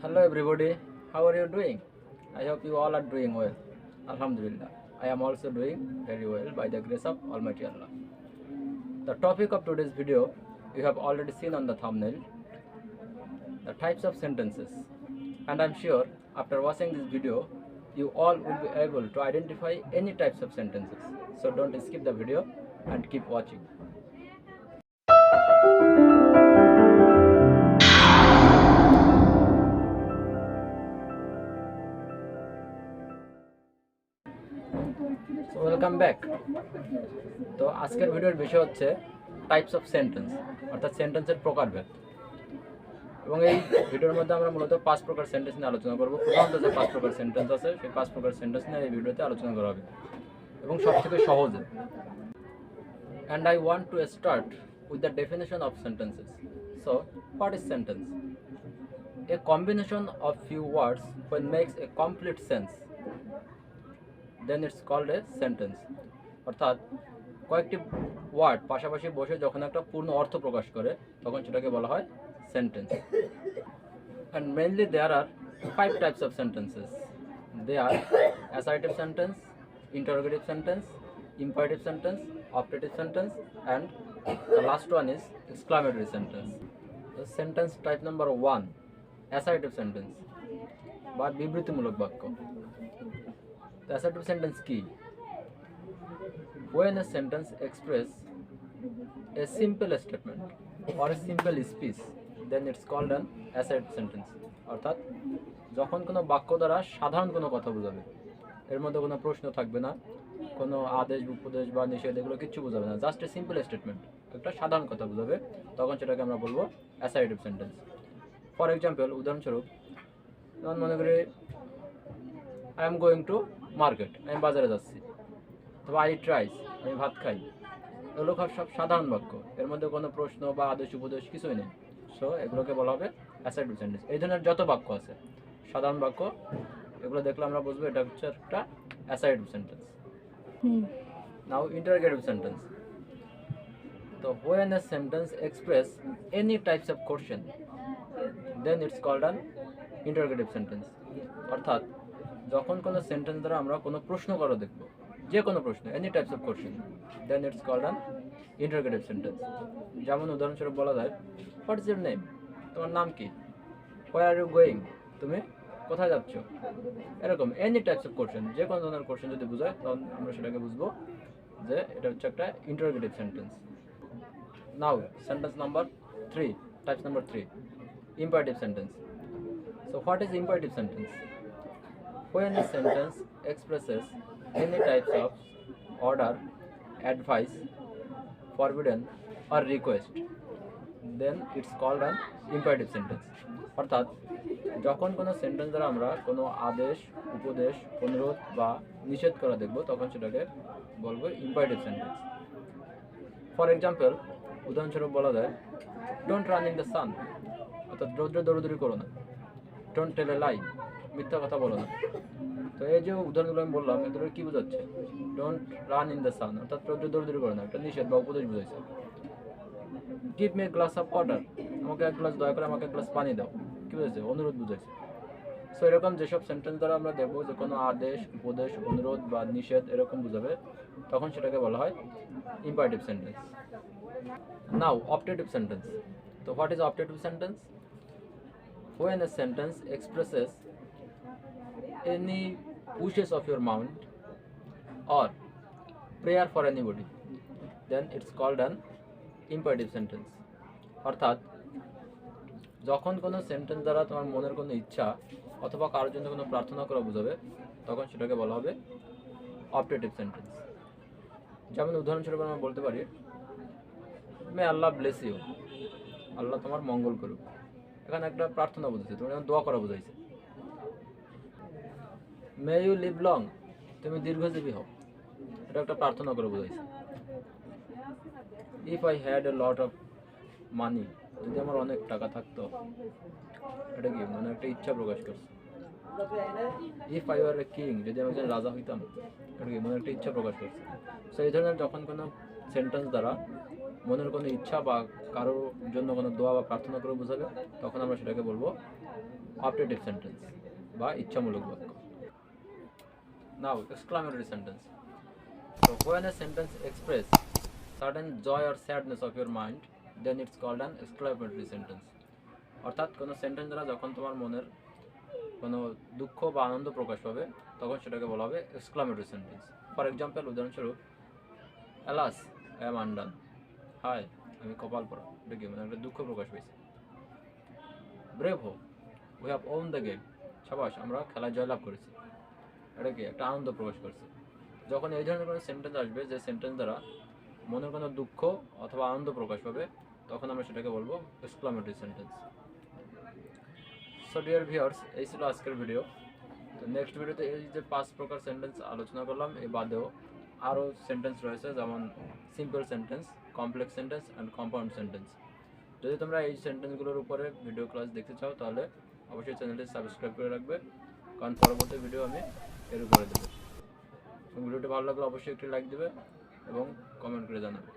Hello everybody, how are you doing? I hope you all are doing well. Alhamdulillah, I am also doing very well by the grace of Almighty Allah. The topic of today's video you have already seen on the thumbnail, the types of sentences. And I'm sure after watching this video, you all will be able to identify any types of sentences. So don't skip the video and keep watching. Welcome back. তো আজকের ভিডিওর বিষয় হচ্ছে types of sentence, অর্থাৎ সেন্টেন্সের প্রকারভেদ। এবং এই ভিডিওর মধ্যে আমরা মূলত 5 প্রকার সেন্টেন্স নিয়ে আলোচনা করব। প্রধানত যে 5 প্রকার সেন্টেন্স আছে সেই 5 প্রকার সেন্টেন্স নিয়ে এই ভিডিওতে আলোচনা করা হবে এবং সবথেকে সহজে। And I want to start with the definition of sentences. So, what is sentence? A combination of few words when makes a complete sense. Then it's called a sentence. অর্থাৎ কয়েকটি ওয়ার্ড পাশাপাশি বসে যখন একটা পূর্ণ অর্থ প্রকাশ করে তখন সেটাকে বলা হয় sentence. And mainly there are 5 types of sentences. They are assertive sentence, interrogative sentence, imperative sentence, optative sentence, and the last one is exclamatory sentence. The sentence type number 1, assertive sentence বা বিবৃতিমূলক বাক্য। The assertive sentence key. When a sentence expresses a simple statement or a simple speech, then it's called an assertive sentence. অর্থাৎ যখন কোনো বাক্য দ্বারা সাধারণ কোনো কথা বোঝাবে, এর মধ্যে কোনো প্রশ্ন থাকবে না, কোনো আদেশ উপদেশ বা নিষেধ এগুলো কিচ্ছু বোঝাবে না, জাস্ট এ সিম্পল স্টেটমেন্ট, একটা সাধারণ কথা বোঝাবে, তখন সেটাকে আমরা বলবো অ্যাসার্টিভ সেন্টেন্স। ফর এক্সাম্পল, উদাহরণস্বরূপ যেমন মনে করি I am going to market, আমি বাজারে যাচ্ছি, তবে আই ইট রাইস, আমি ভাত খাই, এগুলো সব সাধারণ বাক্য, এর মধ্যে কোনো প্রশ্ন বা আদেশ উপদেশ কিছুই নেই। সো এগুলোকে বলা হবে অ্যাসার্টিভ সেন্টেন্স। এই ধরনের যত বাক্য আছে সাধারণ বাক্য, এগুলো দেখলে আমরা বুঝবো এটা হচ্ছে একটা অ্যাসার্টিভ সেন্টেন্স। নাও ইন্টারোগেটিভ সেন্টেন্স। তো when a sentence express any types of question, then it's called an interrogative sentence. অর্থাৎ যখন কোনো সেন্টেন্স দ্বারা আমরা কোনো প্রশ্ন করা দেখব, যে কোনো প্রশ্ন, any types of question, then it's called an interrogative sentence. যেমন উদাহরণস্বরূপ বলা যায়, হোয়াট ইজ ইউর নেম, তোমার নাম কি, হোয়ার আর ইউ গোয়িং, তুমি কোথায় যাচ্ছ, এরকম এনি টাইপস অফ কোশ্চেন, যে কোনো ধরনের কোশ্চেন যদি বোঝায় তখন আমরা সেটাকে বুঝবো যে এটা হচ্ছে একটা interrogative sentence. Now sentence number 3, types number 3, imperative sentence. So what is imperative sentence? When a sentence expresses any types of order, advice, forbidden or request, then it's called an imperative sentence. অর্থাৎ যখন কোনো sentence দ্বারা আমরা কোনো আদেশ, উপদেশ, অনুরোধ বা নিষেধ করা দেখব তখন সেটাকে বলবো ইম্পারেটিভ সেন্টেন্স। ফর এক্সাম্পল, উদাহরণস্বরূপ বলা যায়, don't run in the sun, অর্থাৎ রৌদ্রে দৌড়দৌড়ি করো না। ডোন্ট টেল এ লাই, মিথ্যা কথা বলো না। তো এই যে উদাহরণগুলো আমি বললাম, এগুলো কি বোঝাচ্ছে? Don't run in the sun, অর্থাৎ রৌদ্রে দৌড়দৌড়ি করো না, একটা নিষেধ বা উপদেশ বোঝাইছে। Give me a glass of water, আমাকে এক গ্লাস, দয়া করে আমাকে এক গ্লাস পানি দাও, কি বুঝেছে? অনুরোধ বুঝাইছে। সো এরকম যেসব সেন্টেন্স দ্বারা আমরা দেখবো যে কোনো আদেশ, উপদেশ, অনুরোধ বা নিষেধ এরকম বোঝাবে, তখন সেটাকে বলা হয় ইম্পারেটিভ সেন্টেন্স। নাও অপটেটিভ সেন্টেন্স। তো what is optative sentence? When a sentence expresses any wishes of your mind or prayer for anybody, then it's called an imperative sentence. অর্থাৎ যখন কোনো সেন্টেন্স দ্বারা তোমার মনের কোনো ইচ্ছা অথবা কারোর জন্য কোনো প্রার্থনা করা বোঝাবে তখন সেটাকে বলা হবে অপটেটিভ সেন্টেন্স। যেমন উদাহরণস্বরূপ আমরা বলতে পারি, মে আল্লাহ ব্লেস ইউ, আল্লাহ তোমার মঙ্গল করুক, এখানে একটা প্রার্থনা বোঝাইছে, তুমি যেমন দোয়া করা বোঝাইছে। মে ইউ লিভ লং, তুমি দীর্ঘজীবী হও, এটা একটা প্রার্থনা করে বোঝাইছে। If I had a lot of money, যদি আমার অনেক টাকা থাকতো, এটা কি মানে একটা ইচ্ছা প্রকাশ করছে। If I were a king, যদি আমি একজন রাজা হইতাম, এটা কি মানে একটা ইচ্ছা প্রকাশ করছে। সো এই ধরনের যখন কোনো সেন্টেন্স দ্বারা মনের কোনো ইচ্ছা বা কারোর জন্য কোনো দোয়া বা প্রার্থনা করে বোঝাবে, তখন আমরা সেটাকে বলবো অপটেটিভ সেন্টেন্স বা ইচ্ছামূলক বাক্য। Now exclamatory sentence. So when a sentence express certain joy or sadness of your mind, then it's called an exclamatory sentence. অর্থাৎ কোনো সেন্টেন্স দ্বারা যখন তোমার মনের কোনো দুঃখ বা আনন্দ প্রকাশ পাবে, তখন সেটাকে বলা হবে এক্সক্লামেটরি সেন্টেন্স। ফর এক্সাম্পল, উদাহরণস্বরূপ, অ্যালাস আই অ্যাম আনডান, হায় আমি কপাল পড়া, এটা কি মানে একটা দুঃখ প্রকাশ পেয়েছে। ব্রেভ হো, we have won the game, সাবাস আমরা খেলায় জয়লাভ করেছি, এটা কি একটা আনন্দ প্রকাশ করছে। যখন এই ধরনের কোনো সেন্টেন্স আসবে যে সেন্টেন্স দ্বারা মনের কোনো দুঃখ অথবা আনন্দ প্রকাশ পাবে, তখন আমরা সেটাকে বলবো exclamatory sentence. So dear viewers, এই ছিল আজকের ভিডিও। তো নেক্সট ভিডিওতে এই যে 5 প্রকার সেন্টেন্স আলোচনা করলাম, এই বাদেও আরও সেন্টেন্স রয়েছে, যেমন simple sentence, complex sentence and compound sentence. যদি তোমরা এই সেন্টেন্সগুলোর উপরে ভিডিও ক্লাস দেখতে চাও, তাহলে অবশ্যই চ্যানেলটি সাবস্ক্রাইব করে রাখবে, কারণ পরবর্তী ভিডিও আমি এর উপরে দেবো। ভিডিওটি ভালো লাগলে অবশ্যই একটি লাইক দেবে এবং কমেন্ট করে জানাবে।